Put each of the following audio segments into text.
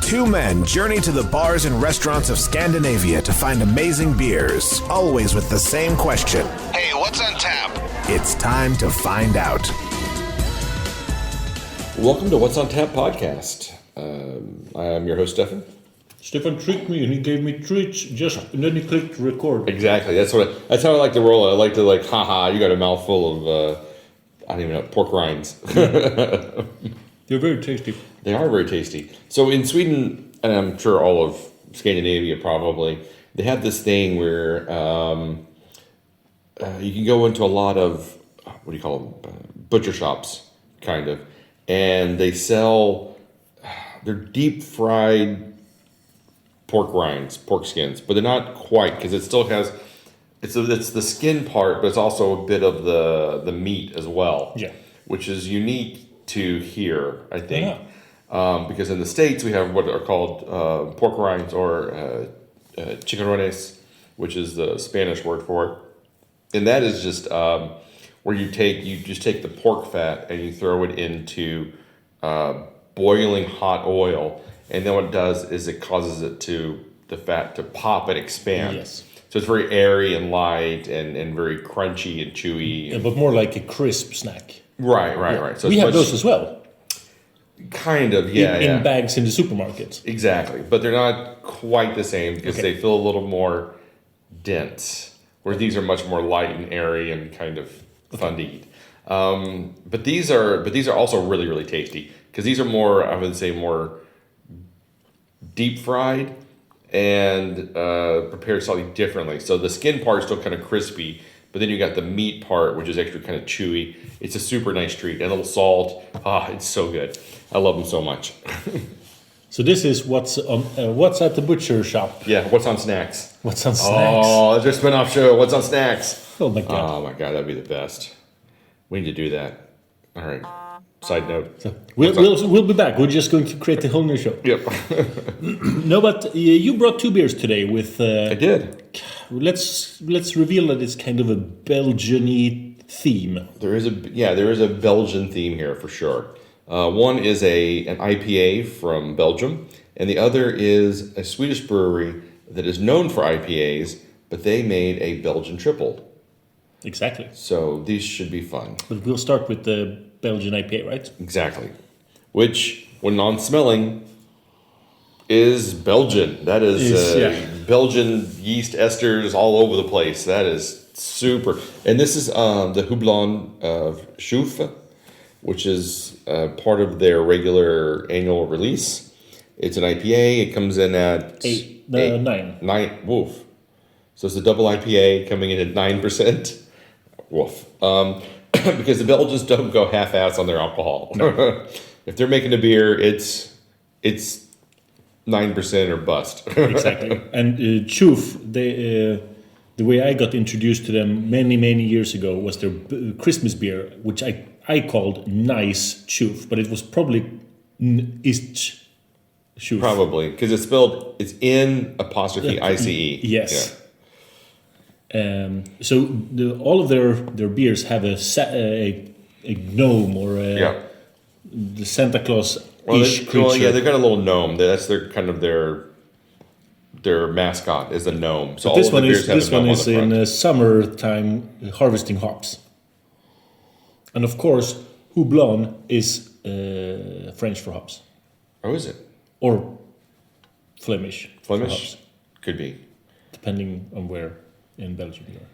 Two men journey to the bars and restaurants of Scandinavia to find amazing beers, always with the same question. Hey, what's on tap? It's time to find out. Welcome to What's on Tap podcast. I am your host, Stefan. Stefan tricked me and he gave me treats and then he clicked record. Exactly. That's how I like to roll. I like to haha, you got a mouthful of I don't even know, pork rinds. They're very tasty. They are very tasty. So in Sweden, and I'm sure all of Scandinavia probably, they have this thing where you can go into a lot of, what do you call them, butcher shops, kind of, and they sell, they're deep fried pork rinds, pork skins, but they're not quite, because it still has, it's the skin part, but it's also a bit of the meat as well. Yeah. Which is unique to here, I think. Yeah. Because in the States, we have what are called pork rinds or chicharrones, which is the Spanish word for it. And that is just where you just take the pork fat and you throw it into boiling hot oil. And then what it does is it causes the fat to pop and expand. Yes. So it's very airy and light and very crunchy and chewy. Yeah, but more like a crisp snack. Right. So we have those as well. Kind of, yeah. In bags in the supermarket. Exactly. But they're not quite the same because they feel a little more dense. Where these are much more light and airy and kind of fun to eat. But these are also really, really tasty. Because these are more, I would say, more deep fried and prepared slightly differently. So the skin part is still kind of crispy, but then you got the meat part, which is actually kind of chewy. It's a super nice treat. And a little salt. It's so good. I love them so much. So this is what's at the butcher shop. Yeah, what's on snacks? What's on snacks? Oh, it's our spin-off show. What's on snacks? Oh my god. Oh my god, that'd be the best. We need to do that. All right. Side note. So we'll be back. We're just going to create a whole new show. Yep. No, but you brought two beers today with. I did. Let's reveal that it's kind of a Belgian-y theme. There is a Belgian theme here for sure. One is an IPA from Belgium, and the other is a Swedish brewery that is known for IPAs, but they made a Belgian Tripel. Exactly. So these should be fun. But we'll start with the Belgian IPA, right? Exactly. Which, when non-smelling, is Belgian. That is Belgian yeast esters all over the place. That is super. And this is the Houblon of Chouffe, which is part of their regular annual release. It's an IPA. It comes in at 9. 9. Woof. So it's a double IPA coming in at 9%. Woof. Because the Belgians don't go half-ass on their alcohol. No. If they're making a beer, it's 9% or bust. Exactly. And Chouffe, the way I got introduced to them many years ago was their Christmas beer, which I called Nice Chouffe, but it was probably Ist Chouffe. Probably, because it's in apostrophe ICE. Yes. Yeah. So all of their beers have a gnome or the Santa Claus-ish creature. Well, yeah, they've got a little gnome. That's their kind of their mascot is a gnome. So but this one is in summertime harvesting hops, and of course Houblon is French for hops. Oh, is it? Or Flemish. Flemish could be, depending on where in Belgium you are.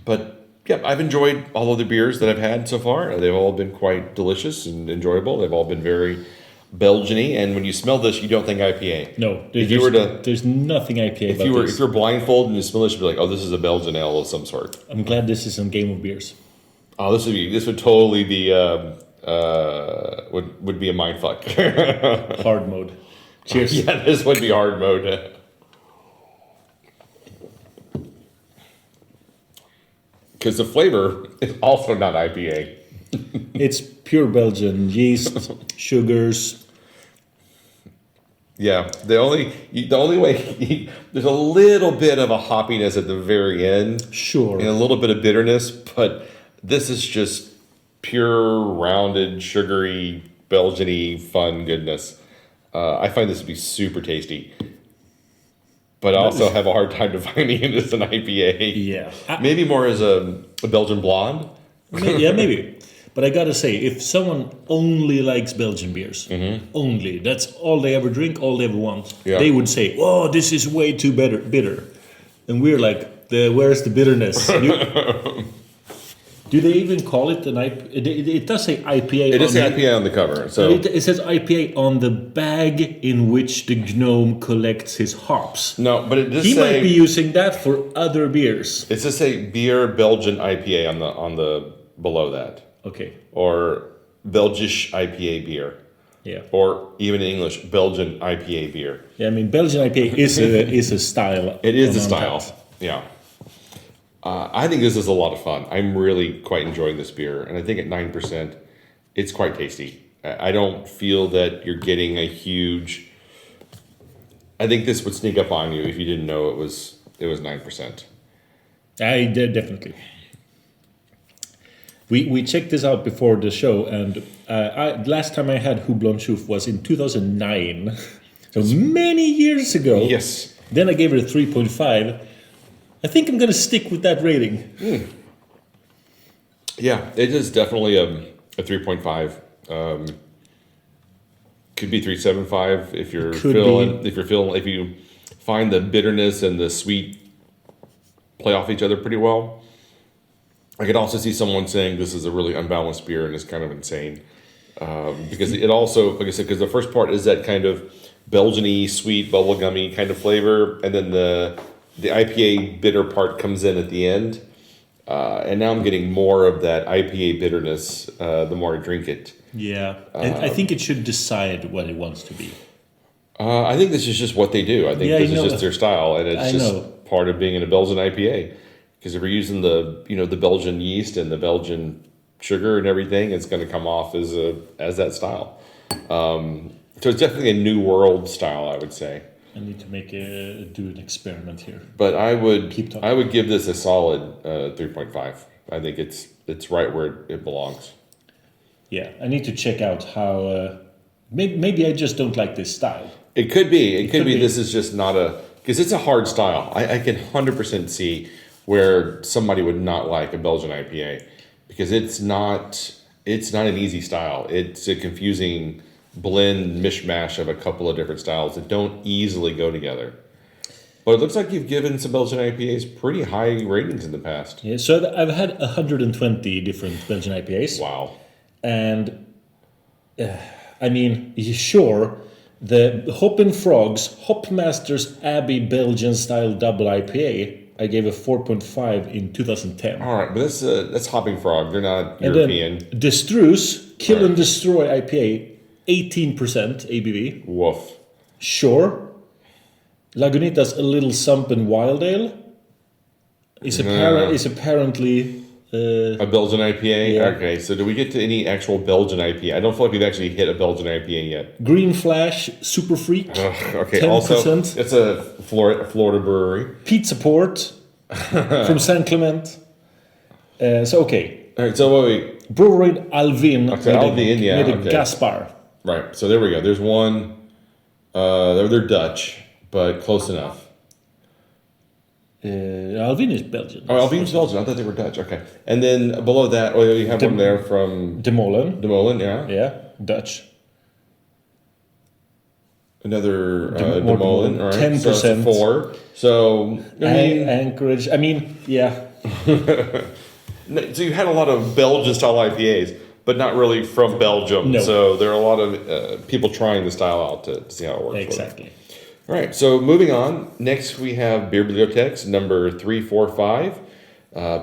But yeah, I've enjoyed all of the beers that I've had so far. They've all been quite delicious and enjoyable. They've all been very Belgian-y, and when you smell this, you don't think IPA. No, there's nothing IPA about this. If you're blindfolded and you smell this, you'd be like, oh, this is a Belgian ale of some sort. I'm glad this is on Game of Beers. Oh, this would totally be would be a mindfuck. Hard mode. Cheers. Yeah, this would be hard mode. Because the flavor is also not IPA. It's pure Belgian yeast, sugars. Yeah, the only way there's a little bit of a hoppiness at the very end, sure, and a little bit of bitterness, but this is just pure rounded, sugary, Belgian-y fun goodness. I find this to be super tasty. But I also have a hard time defining it as an IPA. Yeah. Maybe more as a Belgian blonde. Yeah, maybe. But I gotta say, if someone only likes Belgian beers, only, that's all they ever drink, all they ever want, they would say, "Oh, this is way too bitter." And we're like, where's the bitterness? Do they even call it an IPA? It does say IPA. It does say IPA on the cover. So it says IPA on the bag in which the gnome collects his hops. No, but it does he say... might be using that for other beers. It says say beer Belgian IPA on the below that. Okay. Or Belgisch IPA beer. Yeah. Or even in English, Belgian IPA beer. Yeah, I mean, Belgian IPA is a style. It is a style. Yeah. I think this is a lot of fun. I'm really quite enjoying this beer. And I think at 9%, it's quite tasty. I don't feel that you're getting a huge... I think this would sneak up on you if you didn't know it was 9%. I did, definitely. We checked this out before the show, and last time I had Houblon Chouffe was in 2009. So many years ago. Yes. Then I gave it a 3.5. I think I'm going to stick with that rating. Yeah, it is definitely a 3.5. Could be 3.75 if you're if you find the bitterness and the sweet play off each other pretty well. I could also see someone saying this is a really unbalanced beer and it's kind of insane. Because it also, like I said, because the first part is that kind of Belgian-y, sweet, bubblegummy kind of flavor, and then the IPA bitter part comes in at the end. And now I'm getting more of that IPA bitterness the more I drink it. Yeah, I think it should decide what it wants to be. I think this is just what they do. I think this is just their style, and it's just part of being in a Belgian IPA. Because if we're using the Belgian yeast and the Belgian sugar and everything, it's going to come off as that style. So it's definitely a new world style, I would say. I need to do an experiment here. But I would give this a solid 3.5. I think it's right where it belongs. Yeah, I need to check out how. Maybe I just don't like this style. It could be. It could be. This is just not because it's a hard style. I can 100% see where somebody would not like a Belgian IPA because it's not an easy style. It's a confusing blend mishmash of a couple of different styles that don't easily go together. But it looks like you've given some Belgian IPAs pretty high ratings in the past. Yeah, so I've had 120 different Belgian IPAs. Wow. And I mean, sure, the Hop and Frogs Hopmasters Abbey Belgian style double IPA, I gave a 4.5 in 2010. All right, but that's Hopping Frog. They're not European. And then Destruce Kill and Destroy IPA, 18% ABV. Woof. Sure. Lagunitas A Little Sumpen Wild Ale is apparently a Belgian IPA? Yeah. Okay, so do we get to any actual Belgian IPA? I don't feel like we've actually hit a Belgian IPA yet. Green Flash Super Freak. Okay, 10%. also, it's a Florida brewery. Pizza Port from San Clement. So, okay. All right, so wait. Brewery Alvin. Okay, Alvin, yeah. Made a Gaspar. Right, so there we go. There's one. They're Dutch, but close enough. Alvin is Belgian. Oh, Alvin's Belgian. I thought they were Dutch. Okay. And then below that, you have one there from... De Molen. De Molen, yeah. Yeah, Dutch. Another De Molen, all right. 10%. So it's 4. So, Anchorage. I mean, yeah. So you had a lot of Belgian-style IPAs, but not really from Belgium. No. So there are a lot of people trying the style out to see how it works. Exactly. All right, so moving on. Next, we have Beerbliotek's number 345.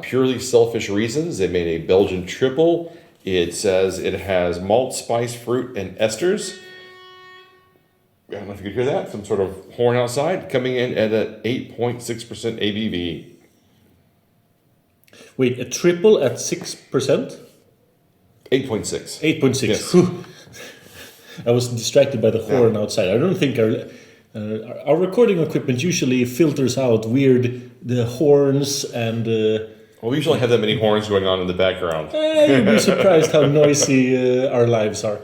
Purely selfish reasons. They made a Belgian Tripel. It says it has malt, spice, fruit, and esters. I don't know if you could hear that. Some sort of horn outside. Coming in at an 8.6% ABV. Wait, a triple at 6%? 8.6. 8.6. Yes. I was distracted by the horn outside. I don't think our recording equipment usually filters out the horns and... Well, we usually have that many horns going on in the background. You'd be surprised how noisy our lives are.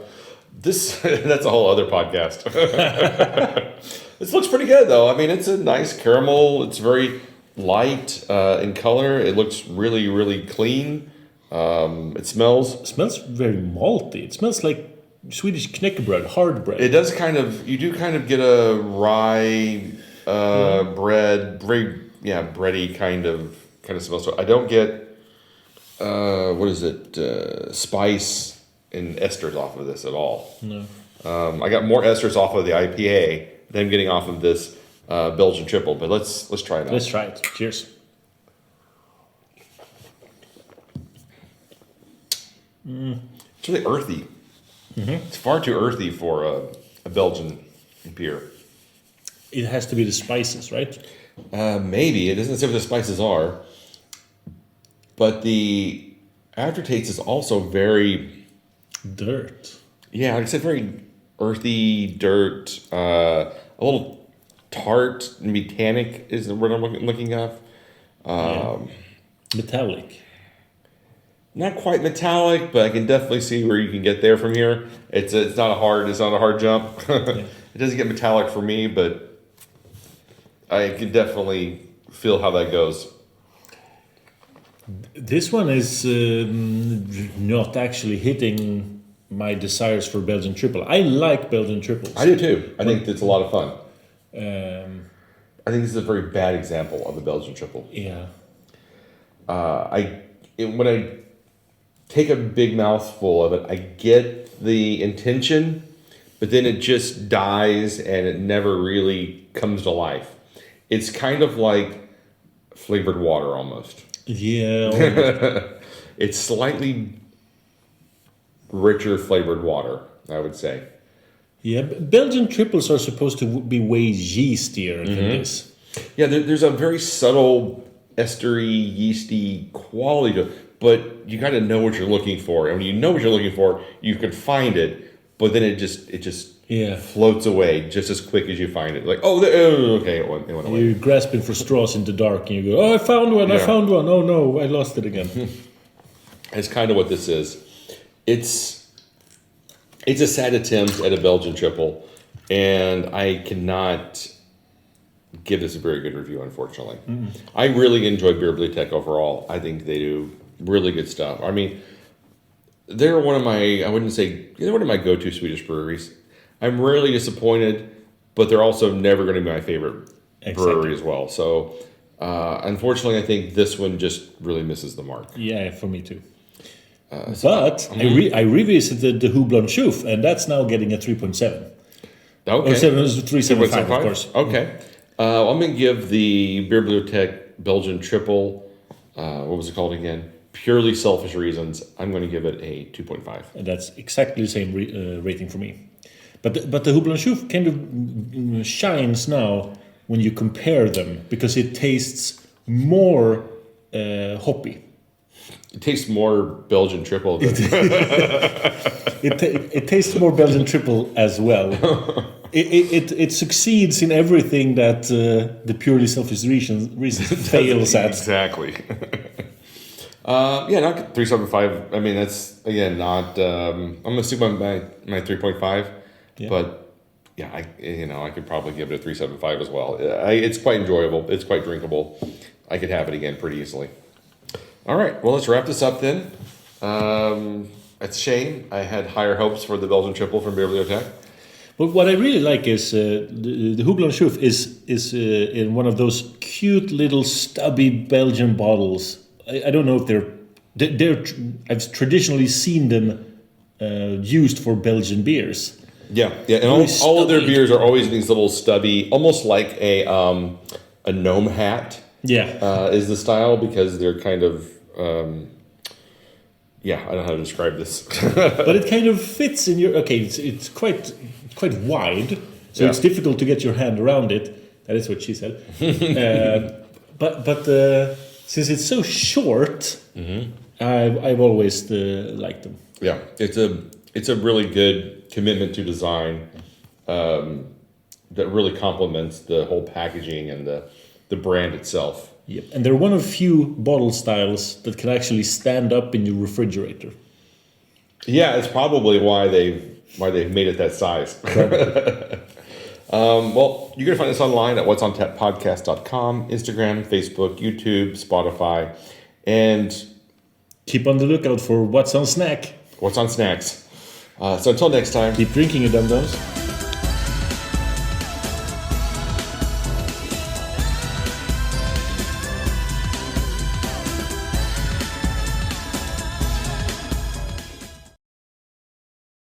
This that's a whole other podcast. This looks pretty good though. I mean, it's a nice caramel. It's very light in color. It looks really, really clean. It smells very malty. It smells like Swedish knäckebröd, hard bread. It does you do kind of get a rye bread, very bready kind of smell. So I don't get spice and esters off of this at all. No. I got more esters off of the IPA than I'm getting off of this Belgian Tripel. But let's try it out. Let's try it. Cheers. It's really earthy. It's far too earthy for a Belgian beer. It has to be the spices, right? Maybe. It doesn't say what the spices are. But the aftertaste is also very... dirt. Yeah, like I said, very earthy, dirt, a little tart, maybe tannic is what I'm looking at. Metallic. Not quite metallic, but I can definitely see where you can get there from here. It's not a hard jump. It doesn't get metallic for me, but I can definitely feel how that goes. This one is not actually hitting my desires for Belgian Tripel. I like Belgian Tripels. I do too. I think it's a lot of fun. I think this is a very bad example of the Belgian Tripel. Yeah. When I take a big mouthful of it, I get the intention, but then it just dies and it never really comes to life. It's kind of like flavored water almost. Yeah. It's slightly richer flavored water, I would say. Yeah, Belgian Triples are supposed to be way yeastier than this. Yeah, there's a very subtle estery, yeasty quality to it, but you got to know what you're looking for. And when you know what you're looking for, you can find it, but then it just floats away just as quick as you find it. Like, okay, it went away. You're grasping for straws in the dark, and you go, "Oh, I found one! I found one! Oh no, I lost it again." It's kind of what this is. It's a sad attempt at a Belgian Tripel, and I cannot give this a very good review, unfortunately. I really enjoy Beerbliotek overall. I think they do really good stuff. I mean, they're one of my go-to Swedish breweries. I'm rarely disappointed, but they're also never going to be my favorite brewery as well. So, unfortunately, I think this one just really misses the mark. Yeah, for me too. I revisited the Houblon Chouffe, and that's now getting a 3.7. Okay. Or 3.75, of course. Okay. I'm going to give the Beerbliotek Belgian Tripel, what was it called again? Purely selfish reasons, I'm going to give it a 2.5. And that's exactly the same rating for me. But the Houblon Chouffe kind of shines now when you compare them, because it tastes more hoppy. It tastes more Belgian Tripel than... it tastes more Belgian Tripel as well. It succeeds in everything that the purely selfish reasons fails at. Exactly. Not 3.75. I mean, that's again not. I'm gonna stick by my 3.5, but yeah, I could probably give it a 3.75 as well. It's quite enjoyable. It's quite drinkable. I could have it again pretty easily. All right, well, let's wrap this up then. It's a shame. I had higher hopes for the Belgian Tripel from Beerbliotek. But what I really like is the Houblon Chouffe is in one of those cute little stubby Belgian bottles. I don't know if they're I've traditionally seen them used for Belgian beers. Yeah, and all of their beers are always these little stubby, almost like a gnome hat. Yeah, is the style, because they're kind of I don't know how to describe this. but it kind of fits in your. Okay, it's quite wide, so it's difficult to get your hand around it. That is what she said. But since it's so short, I've always liked them. Yeah, it's a really good commitment to design that really complements the whole packaging and the brand itself. Yep, and they're one of few bottle styles that can actually stand up in your refrigerator. Yeah, it's probably why they've they've made it that size. Well, you're going to find us online at what'sontappodcast.com, Instagram, Facebook, YouTube, Spotify, and keep on the lookout for What's on Snack. What's on Snacks. So until next time. Keep drinking, you dum-dums.